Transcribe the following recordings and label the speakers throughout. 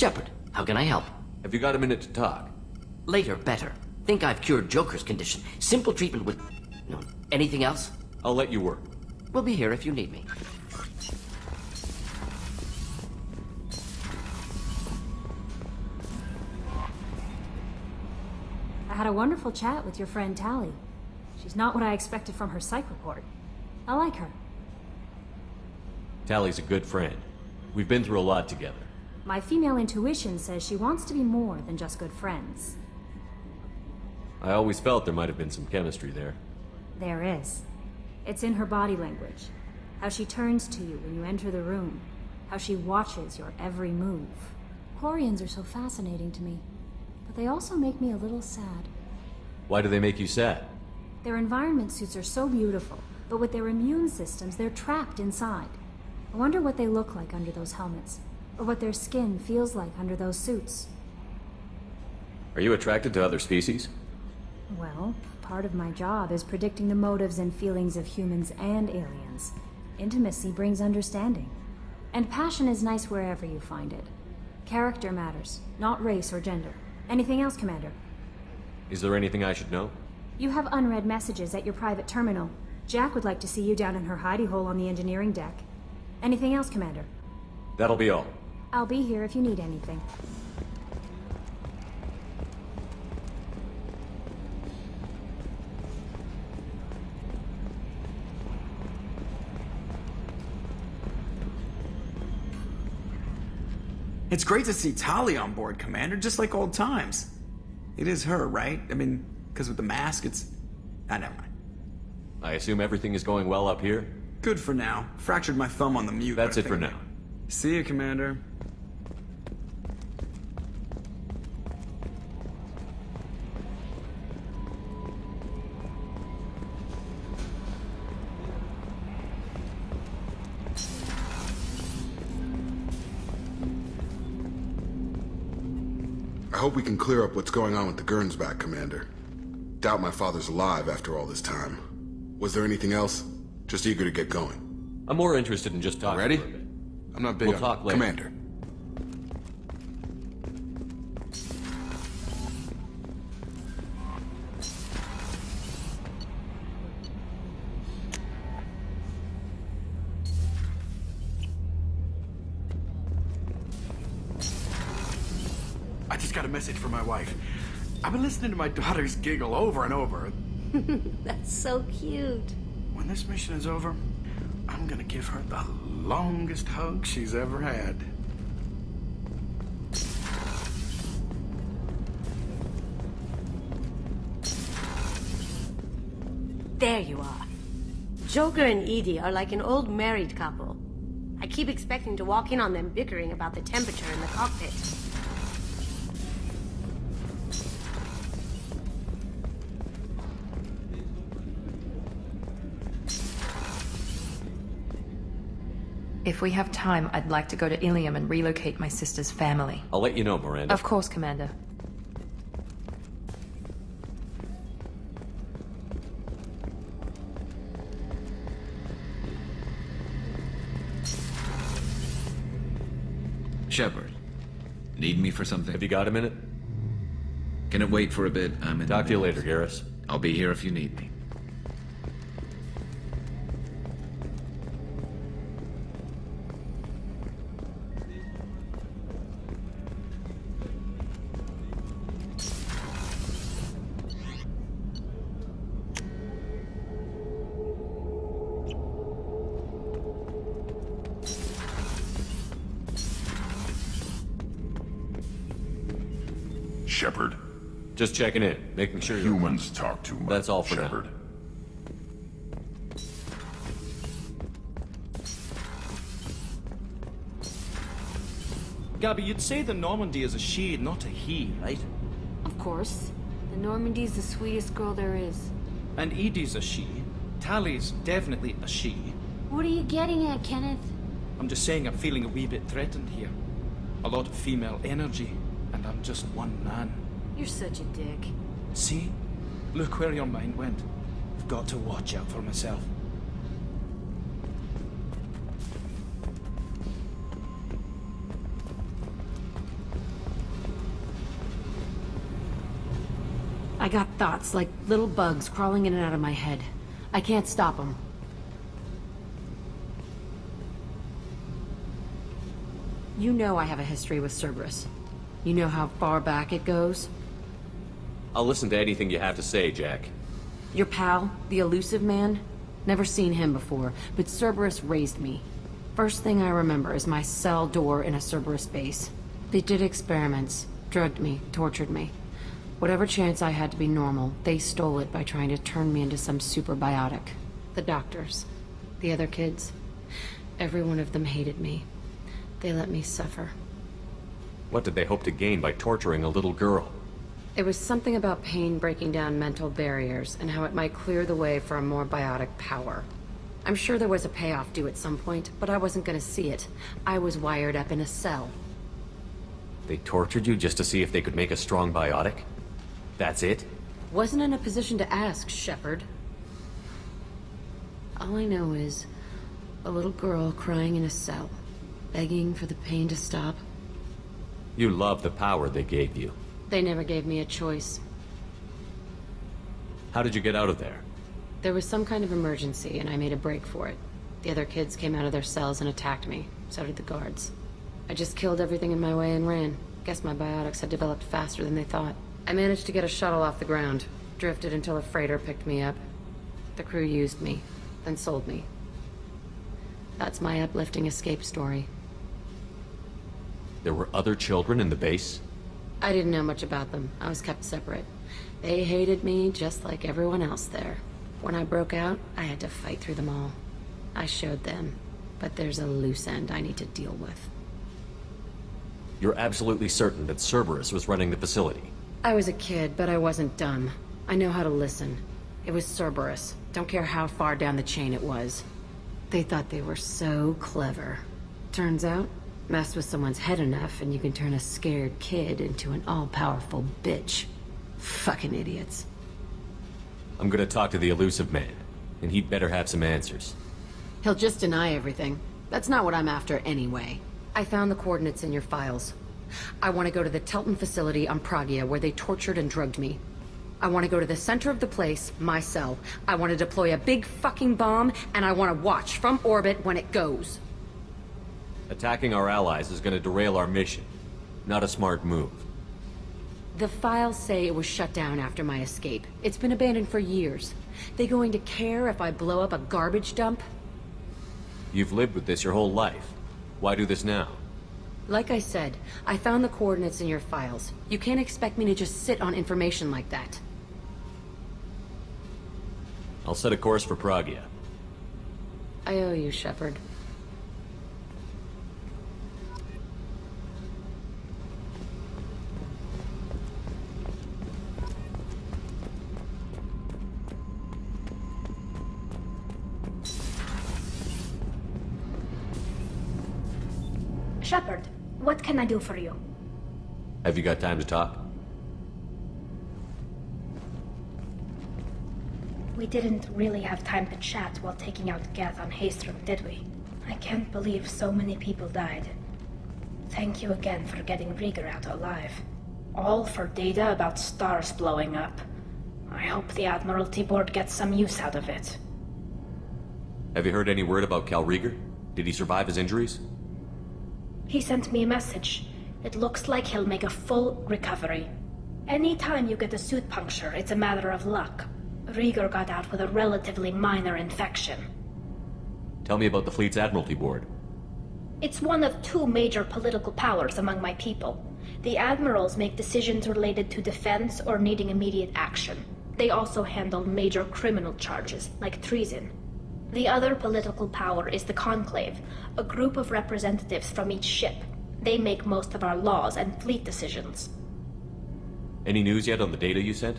Speaker 1: Shepard, how can I help?
Speaker 2: Have you got a minute to talk?
Speaker 1: Later, better. Think I've cured Joker's condition. Simple treatment with... No, anything else?
Speaker 2: I'll let you work.
Speaker 1: We'll be here if you need me.
Speaker 3: I had a wonderful chat with your friend Tally. She's not what I expected from her psych report. I like her.
Speaker 2: Tally's a good friend. We've been through a lot together.
Speaker 3: My female intuition says she wants to be more than just good friends.
Speaker 2: I always felt there might have been some chemistry there.
Speaker 3: There is. It's in her body language. How she turns to you when you enter the room. How she watches your every move. Quarians are so fascinating to me, but they also make me a little sad.
Speaker 2: Why do they make you sad?
Speaker 3: Their environment suits are so beautiful, but with their immune systems, they're trapped inside. I wonder what they look like under those helmets, or what their skin feels like under those suits.
Speaker 2: Are you attracted to other species?
Speaker 3: Well, part of my job is predicting the motives and feelings of humans and aliens. Intimacy brings understanding. And passion is nice wherever you find it. Character matters, not race or gender. Anything else, Commander?
Speaker 2: Is there anything I should know?
Speaker 3: You have unread messages at your private terminal. Jack would like to see you down in her hidey hole on the engineering deck. Anything else, Commander?
Speaker 2: That'll be all.
Speaker 3: I'll be here if you need anything.
Speaker 4: It's great to see Tali on board, Commander, just like old times. It is her, right? I mean, because with the mask, it's... never mind.
Speaker 2: I assume everything is going well up here?
Speaker 4: Good for now. Fractured my thumb on the mute.
Speaker 2: That's it for now.
Speaker 4: See you, Commander.
Speaker 5: I hope we can clear up what's going on with the Gernsback, Commander. Doubt my father's alive after all this time. Was there anything else? Just eager to get going.
Speaker 2: I'm more interested in just talking.
Speaker 5: Ready?
Speaker 2: For a bit.
Speaker 5: I'm not big
Speaker 2: We'll
Speaker 5: on
Speaker 2: talk later.
Speaker 5: Commander.
Speaker 4: I just got a message from my wife. I've been listening to my daughters giggle over and over.
Speaker 6: That's so cute.
Speaker 4: When this mission is over, I'm gonna give her the longest hug she's ever had.
Speaker 6: There you are. Joker and Edie are like an old married couple. I keep expecting to walk in on them bickering about the temperature in the cockpit.
Speaker 7: If we have time, I'd like to go to Ilium and relocate my sister's family.
Speaker 2: I'll let you know, Miranda.
Speaker 7: Of course, Commander.
Speaker 8: Shepard, need me for something?
Speaker 2: Have you got a minute?
Speaker 8: Can it wait for a bit? I'm in
Speaker 2: Talk
Speaker 8: the
Speaker 2: to you
Speaker 8: middle.
Speaker 2: later, Garrus.
Speaker 8: I'll be here if you need me.
Speaker 9: Shepard,
Speaker 2: Just checking in, making sure you're...
Speaker 9: humans talk too much.
Speaker 2: That's all for
Speaker 9: Shepard.
Speaker 2: now.
Speaker 10: Gabby, you'd say the Normandy is a she, not a he, right?
Speaker 11: Of course. The Normandy's the sweetest girl there is.
Speaker 10: And Edie's a she. Tally's definitely a she.
Speaker 11: What are you getting at, Kenneth?
Speaker 10: I'm just saying I'm feeling a wee bit threatened here. A lot of female energy, and I'm just one man.
Speaker 11: You're such a dick.
Speaker 10: See? Look where your mind went. I've got to watch out for myself.
Speaker 1: I got thoughts like little bugs crawling in and out of my head. I can't stop them. You know I have a history with Cerberus. You know how far back it goes?
Speaker 2: I'll listen to anything you have to say, Jack.
Speaker 1: Your pal, the elusive man? Never seen him before, but Cerberus raised me. First thing I remember is my cell door in a Cerberus base. They did experiments, drugged me, tortured me. Whatever chance I had to be normal, they stole it by trying to turn me into some superbiotic. The doctors, the other kids, every one of them hated me. They let me suffer.
Speaker 2: What did they hope to gain by torturing a little girl?
Speaker 1: It was something about pain breaking down mental barriers and how it might clear the way for a more biotic power. I'm sure there was a payoff due at some point, but I wasn't gonna see it. I was wired up in a cell.
Speaker 2: They tortured you just to see if they could make a strong biotic? That's it?
Speaker 1: Wasn't in a position to ask, Shepard. All I know is a little girl crying in a cell, begging for the pain to stop.
Speaker 2: You love the power they gave you.
Speaker 1: They never gave me a choice.
Speaker 2: How did you get out of there?
Speaker 1: There was some kind of emergency, and I made a break for it. The other kids came out of their cells and attacked me. So did the guards. I just killed everything in my way and ran. Guess my biotics had developed faster than they thought. I managed to get a shuttle off the ground. Drifted until a freighter picked me up. The crew used me, then sold me. That's my uplifting escape story.
Speaker 2: There were other children in the base?
Speaker 1: I didn't know much about them. I was kept separate. They hated me just like everyone else there. When I broke out, I had to fight through them all. I showed them, but there's a loose end I need to deal with.
Speaker 2: You're absolutely certain that Cerberus was running the facility?
Speaker 1: I was a kid, but I wasn't dumb. I know how to listen. It was Cerberus. Don't care how far down the chain it was. They thought they were so clever. Turns out, mess with someone's head enough and you can turn a scared kid into an all-powerful bitch. Fucking idiots.
Speaker 2: I'm gonna talk to the elusive man, and he'd better have some answers.
Speaker 1: He'll just deny everything. That's not what I'm after anyway. I found the coordinates in your files. I want to go to the Telton facility on Pragia where they tortured and drugged me. I want to go to the center of the place, my cell. I want to deploy a big fucking bomb, and I want to watch from orbit when it goes.
Speaker 2: Attacking our allies is gonna derail our mission. Not a smart move.
Speaker 1: The files say it was shut down after my escape. It's been abandoned for years. They going to care if I blow up a garbage dump?
Speaker 2: You've lived with this your whole life. Why do this now?
Speaker 1: Like I said, I found the coordinates in your files. You can't expect me to just sit on information like that.
Speaker 2: I'll set a course for Pragia.
Speaker 1: I owe you, Shepard.
Speaker 9: Shepard, what can I do for you?
Speaker 2: Have you got time to talk?
Speaker 9: We didn't really have time to chat while taking out Geth on Haestromu, did we? I can't believe so many people died. Thank you again for getting Rieger out alive. All for data about stars blowing up. I hope the Admiralty Board gets some use out of it.
Speaker 2: Have you heard any word about Cal Rieger? Did he survive his injuries?
Speaker 9: He sent me a message. It looks like he'll make a full recovery. Anytime you get a suit puncture, it's a matter of luck. Rieger got out with a relatively minor infection.
Speaker 2: Tell me about the fleet's Admiralty Board.
Speaker 9: It's one of two major political powers among my people. The admirals make decisions related to defense or needing immediate action. They also handle major criminal charges, like treason. The other political power is the Conclave, a group of representatives from each ship. They make most of our laws and fleet decisions.
Speaker 2: Any news yet on the data you sent?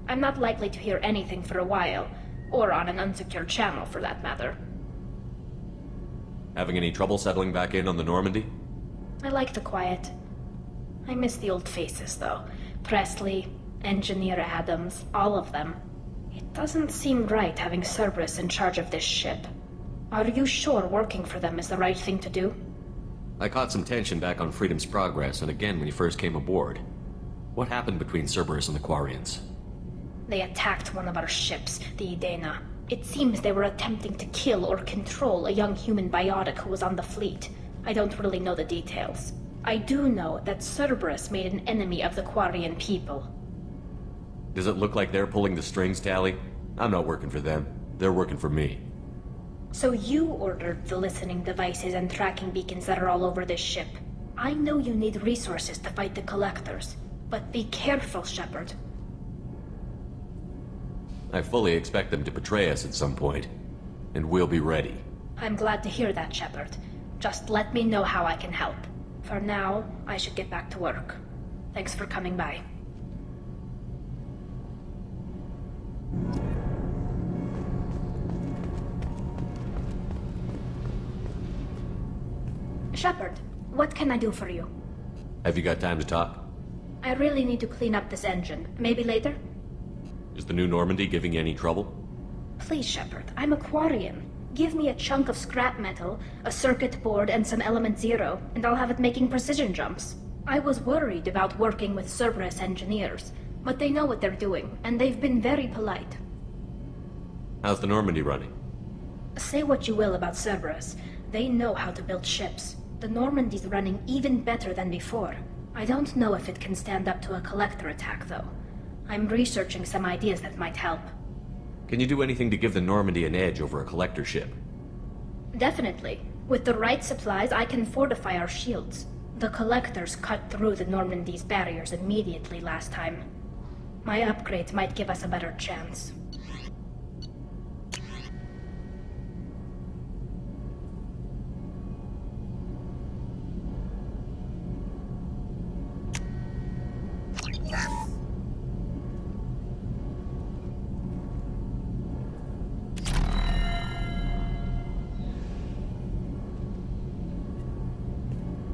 Speaker 9: I'm not likely to hear anything for a while, or on an unsecured channel for that matter.
Speaker 2: Having any trouble settling back in on the Normandy?
Speaker 9: I like the quiet. I miss the old faces, though. Presley, Engineer Adams, all of them. It doesn't seem right having Cerberus in charge of this ship. Are you sure working for them is the right thing to do?
Speaker 2: I caught some tension back on Freedom's Progress, and again when you first came aboard. What happened between Cerberus and the Quarians?
Speaker 9: They attacked one of our ships, the Idena. It seems they were attempting to kill or control a young human biotic who was on the fleet. I don't really know the details. I do know that Cerberus made an enemy of the Quarian people.
Speaker 2: Does it look like they're pulling the strings, Tali? I'm not working for them. They're working for me.
Speaker 9: So you ordered the listening devices and tracking beacons that are all over this ship. I know you need resources to fight the Collectors, but be careful, Shepard.
Speaker 2: I fully expect them to betray us at some point, and we'll be ready.
Speaker 9: I'm glad to hear that, Shepard. Just let me know how I can help. For now, I should get back to work. Thanks for coming by. Shepard, what can I do for you?
Speaker 2: Have you got time to talk?
Speaker 9: I really need to clean up this engine. Maybe later?
Speaker 2: Is the new Normandy giving you any trouble?
Speaker 9: Please, Shepard, I'm a Quarian. Give me a chunk of scrap metal, a circuit board, and some element zero, and I'll have it making precision jumps. I was worried about working with Cerberus engineers, but they know what they're doing, and they've been very polite.
Speaker 2: How's the Normandy running?
Speaker 9: Say what you will about Cerberus, they know how to build ships. The Normandy's running even better than before. I don't know if it can stand up to a Collector attack, though. I'm researching some ideas that might help.
Speaker 2: Can you do anything to give the Normandy an edge over a Collector ship?
Speaker 9: Definitely. With the right supplies, I can fortify our shields. The Collectors cut through the Normandy's barriers immediately last time. My upgrades might give us a better chance.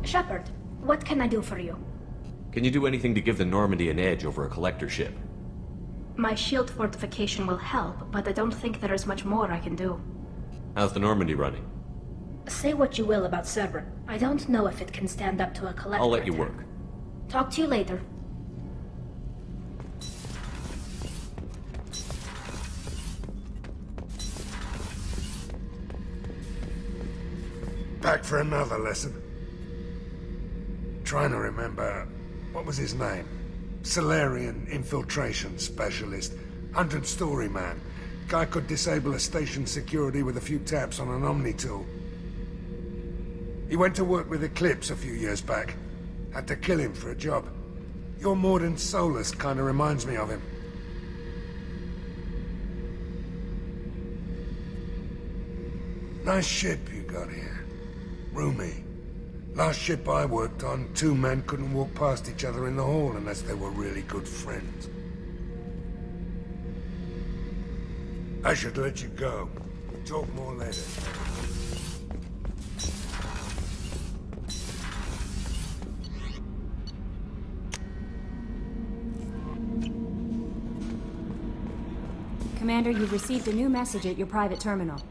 Speaker 9: Shepard, what can I do for you?
Speaker 2: Can you do anything to give the Normandy an edge over a Collector ship?
Speaker 9: My shield fortification will help, but I don't think there is much more I can do.
Speaker 2: How's the Normandy running?
Speaker 9: Say what you will about Cerberus. I don't know if it can stand up to a Collector
Speaker 2: I'll let you
Speaker 9: attack.
Speaker 2: work.
Speaker 9: Talk to you later.
Speaker 12: Back for another lesson. Trying to remember, what was his name? Solarian infiltration specialist. 100-story man. Guy could disable a station security with a few taps on an Omni tool. He went to work with Eclipse a few years back. Had to kill him for a job. Your Mordant Solus kinda reminds me of him. Nice ship you got here. Roomy. Last ship I worked on, 2 men couldn't walk past each other in the hall unless they were really good friends. I should let you go. Talk more later.
Speaker 3: Commander, you've received a new message at your private terminal.